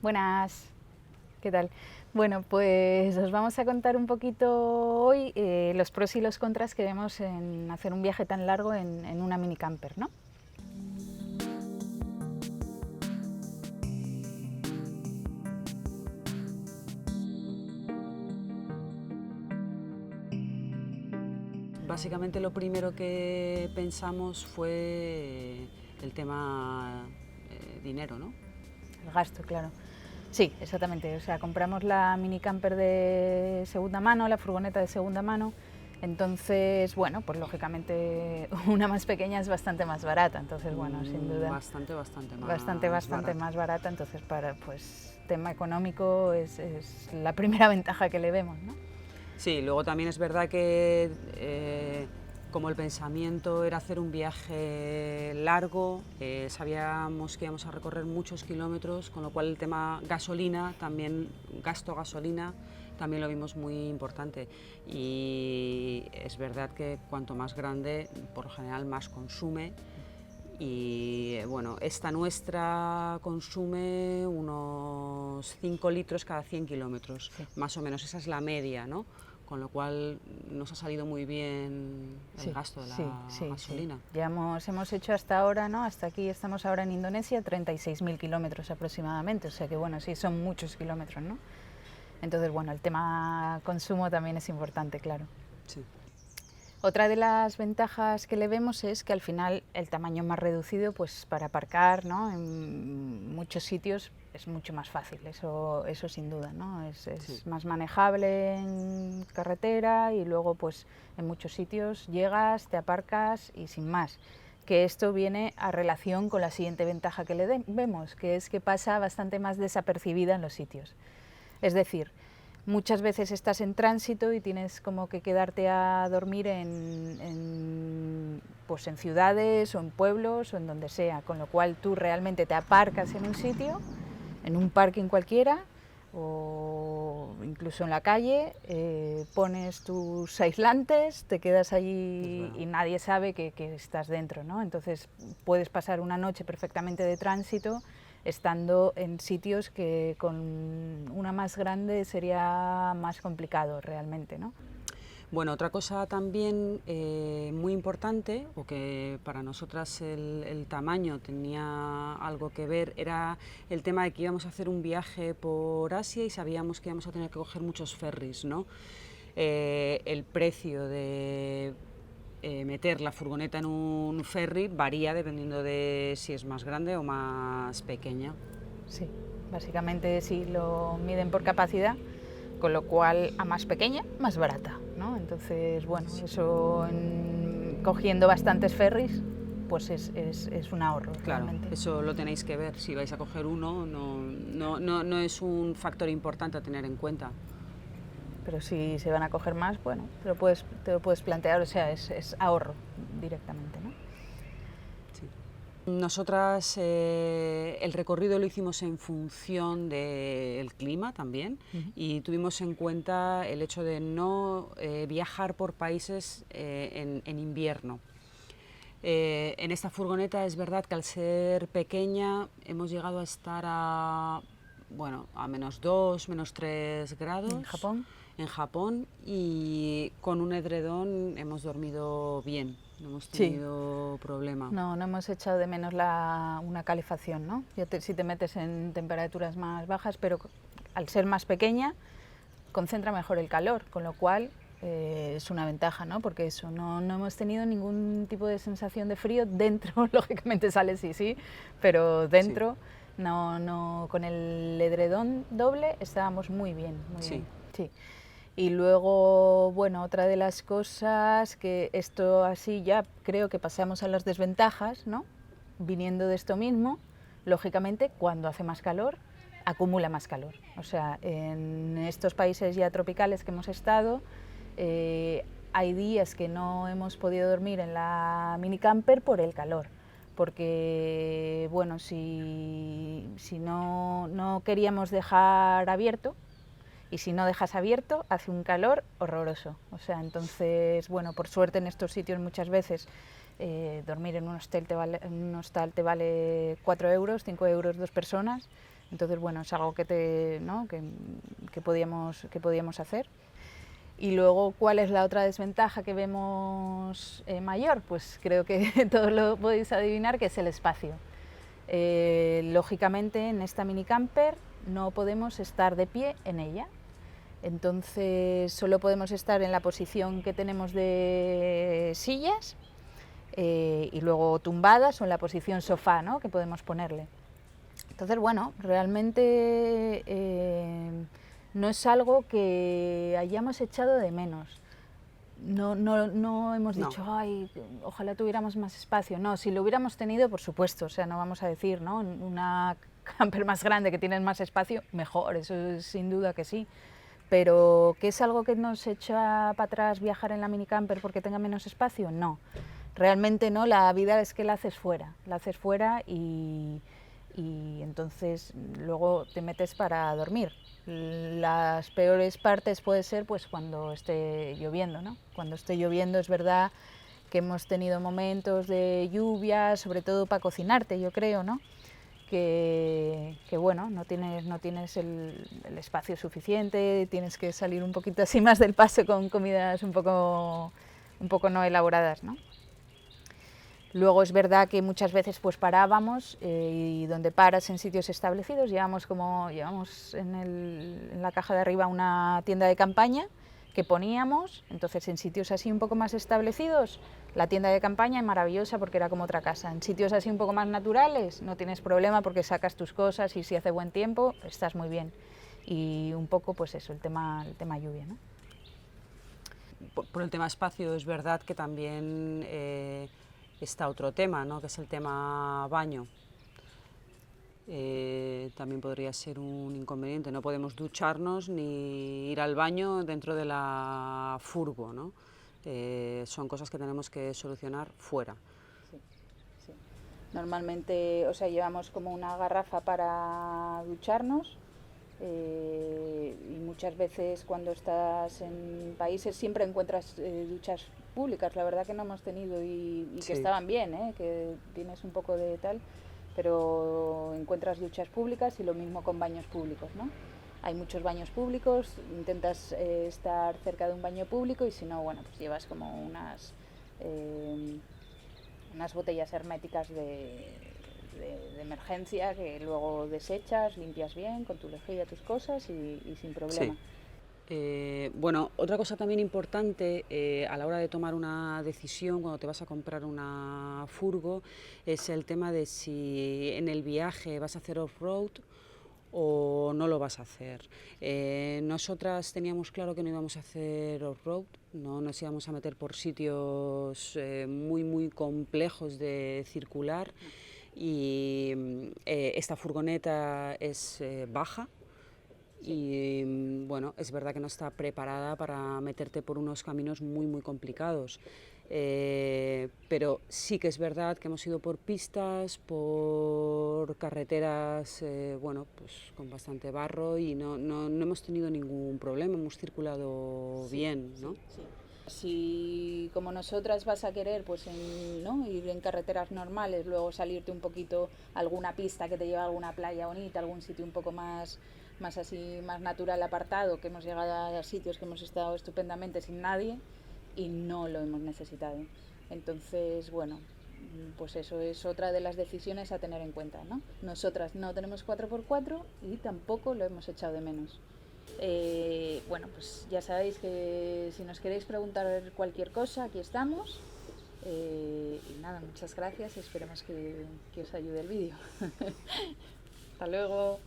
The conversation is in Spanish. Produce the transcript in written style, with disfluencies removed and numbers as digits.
Buenas, ¿qué tal? Bueno, pues os vamos a contar un poquito hoy los pros y los contras que vemos en hacer un viaje tan largo en una mini camper, ¿no? Básicamente lo primero que pensamos fue el tema dinero, ¿no? El gasto, claro. Sí, exactamente. O sea, compramos la mini camper de segunda mano, la furgoneta de segunda mano. Entonces, bueno, pues lógicamente una más pequeña es bastante más barata. Entonces, bueno, sin duda, Bastante más bastante barata. más barata. Entonces, para pues tema económico es la primera ventaja que le vemos, ¿no? Sí, luego también es verdad que como el pensamiento era hacer un viaje largo, sabíamos que íbamos a recorrer muchos kilómetros, con lo cual el tema gasolina, también gasolina, también lo vimos muy importante. Y es verdad que cuanto más grande, por lo general más consume. Y bueno, esta nuestra consume unos 5 litros cada 100 kilómetros, Sí. más o menos, esa es la media, ¿no? Con lo cual nos ha salido muy bien el Sí, gasto de sí, la sí, sí. gasolina. Ya hemos hecho hasta ahora, ¿no? Hasta aquí estamos ahora en Indonesia, 36.000 kilómetros aproximadamente, o sea que bueno, sí, son muchos kilómetros, ¿no? Entonces, bueno, el tema consumo también es importante, claro. Sí. Otra de las ventajas que le vemos es que al final el tamaño más reducido, pues para aparcar, ¿no? En muchos sitios es mucho más fácil, eso sin duda, ¿no? Es Sí. más manejable en carretera y luego pues en muchos sitios llegas, te aparcas y sin más. Que esto viene a relación con la siguiente ventaja que le vemos, que es que pasa bastante más desapercibida en los sitios. Es decir, muchas veces estás en tránsito y tienes como que quedarte a dormir pues en ciudades o en pueblos o en donde sea, con lo cual tú realmente te aparcas en un sitio, en un parking cualquiera o incluso en la calle, pones tus aislantes, te quedas allí y nadie sabe que estás dentro, ¿no? Entonces puedes pasar una noche perfectamente de tránsito estando en sitios que con una más grande sería más complicado realmente, ¿no? Bueno, otra cosa también muy importante, o que para nosotras el tamaño tenía algo que ver, era el tema de que íbamos a hacer un viaje por Asia y sabíamos que íbamos a tener que coger muchos ferries, ¿no? El precio de meter la furgoneta en un ferry varía dependiendo de si es más grande o más pequeña. Sí, básicamente sí lo miden por capacidad, con lo cual a más pequeña, más barata, ¿no? Entonces, bueno, eso cogiendo bastantes ferries, pues es un ahorro Claro, realmente. eso lo tenéis que ver. Si vais a coger uno, no es un factor importante a tener en cuenta. Pero si se van a coger más, bueno, te lo puedes plantear, o sea, es ahorro directamente, ¿no? Sí. Nosotras el recorrido lo hicimos en función del clima también y tuvimos en cuenta el hecho de no viajar por países en invierno. En esta furgoneta es verdad que al ser pequeña hemos llegado a estar bueno, a -2, -3 grados En Japón. en Japón y con un edredón hemos dormido bien, no hemos Sí. tenido problema. No hemos echado de menos una calefacción, ¿no? Si te metes en temperaturas más bajas, pero al ser más pequeña, concentra mejor el calor, con lo cual es una ventaja, ¿no? Porque eso, no hemos tenido ningún tipo de sensación de frío dentro, lógicamente sale sí, pero Sí, dentro, con el edredón doble estábamos muy bien, sí. sí. Y luego, bueno, otra de las cosas que esto así ya creo que pasamos a las desventajas, ¿no? Viniendo de esto mismo, lógicamente, cuando hace más calor, acumula más calor. O sea, en estos países ya tropicales que hemos estado, hay días que no hemos podido dormir en la mini camper por el calor. Porque, bueno, si no queríamos dejar abierto, y si no dejas abierto hace un calor horroroso. O sea, entonces, bueno, por suerte en estos sitios muchas veces dormir en un hostal te vale 4 euros, 5 euros 2 personas. Entonces, bueno, es algo ¿no? que podíamos hacer. Y luego, ¿cuál es la otra desventaja que vemos mayor? Pues creo que todos lo podéis adivinar, que es el espacio. Lógicamente, en esta minicamper no podemos estar de pie en ella. Entonces, solo podemos estar en la posición que tenemos de sillas y luego tumbadas o en la posición sofá, ¿no? Que podemos ponerle. Entonces, bueno, realmente no es algo que hayamos echado de menos. No hemos dicho, ay, ojalá tuviéramos más espacio. No, si lo hubiéramos tenido, por supuesto, o sea, no vamos a decir, ¿no? Una camper más grande que tiene más espacio, mejor, eso es, sin duda que sí. Pero ¿que es algo que nos echa para atrás viajar en la minicamper porque tenga menos espacio? No, realmente no, la vida es que la haces fuera y entonces luego te metes para dormir. Las peores partes puede ser pues cuando esté lloviendo, ¿no? Cuando esté lloviendo es verdad que hemos tenido momentos de lluvia, sobre todo para cocinarte, yo creo, ¿no? Que bueno, no tienes el espacio suficiente, tienes que salir un poquito así más del paso con comidas un poco no elaboradas, ¿no? Luego es verdad que muchas veces pues parábamos y donde paras en sitios establecidos, llevamos en la caja de arriba una tienda de campaña que poníamos, entonces en sitios así un poco más establecidos, la tienda de campaña es maravillosa porque era como otra casa. En sitios así un poco más naturales no tienes problema porque sacas tus cosas y si hace buen tiempo estás muy bien. Y un poco pues eso, el tema lluvia, ¿no? Por el tema espacio es verdad que también está otro tema, ¿no? Que es el tema baño. También podría ser un inconveniente, no podemos ducharnos ni ir al baño dentro de la furgo, ¿no? Son cosas que tenemos que solucionar fuera. Sí, sí. Normalmente, o sea, llevamos como una garrafa para ducharnos y muchas veces cuando estás en países siempre encuentras duchas públicas. La verdad que no hemos tenido y Sí. que estaban bien, que tienes un poco de tal, pero encuentras duchas públicas y lo mismo con baños públicos, ¿no? Hay muchos baños públicos, intentas estar cerca de un baño público y si no, bueno, pues llevas como unas botellas herméticas de emergencia que luego desechas, limpias bien con tu lejía tus cosas y sin problema. Sí. Bueno, otra cosa también importante a la hora de tomar una decisión cuando te vas a comprar una furgo es el tema de si en el viaje vas a hacer off-road o no lo vas a hacer. Nosotras teníamos claro que no íbamos a hacer off-road, no nos íbamos a meter por sitios muy complejos de circular y esta furgoneta es baja. Y bueno, es verdad que no está preparada para meterte por unos caminos muy complicados. Pero sí que es verdad que hemos ido por pistas, por carreteras, bueno, pues con bastante barro y no hemos tenido ningún problema, hemos circulado bien, ¿no? Sí. Si como nosotras vas a querer pues ¿no? ir en carreteras normales, luego salirte un poquito a alguna pista que te lleva a alguna playa bonita, algún sitio un poco más así, más natural, apartado, que hemos llegado a sitios que hemos estado estupendamente sin nadie y no lo hemos necesitado. Entonces, bueno, pues eso es otra de las decisiones a tener en cuenta, ¿no? Nosotras no tenemos 4x4 y tampoco lo hemos echado de menos. Bueno, pues ya sabéis que si nos queréis preguntar cualquier cosa, aquí estamos. Y nada, muchas gracias y esperemos que os ayude el vídeo. Hasta luego.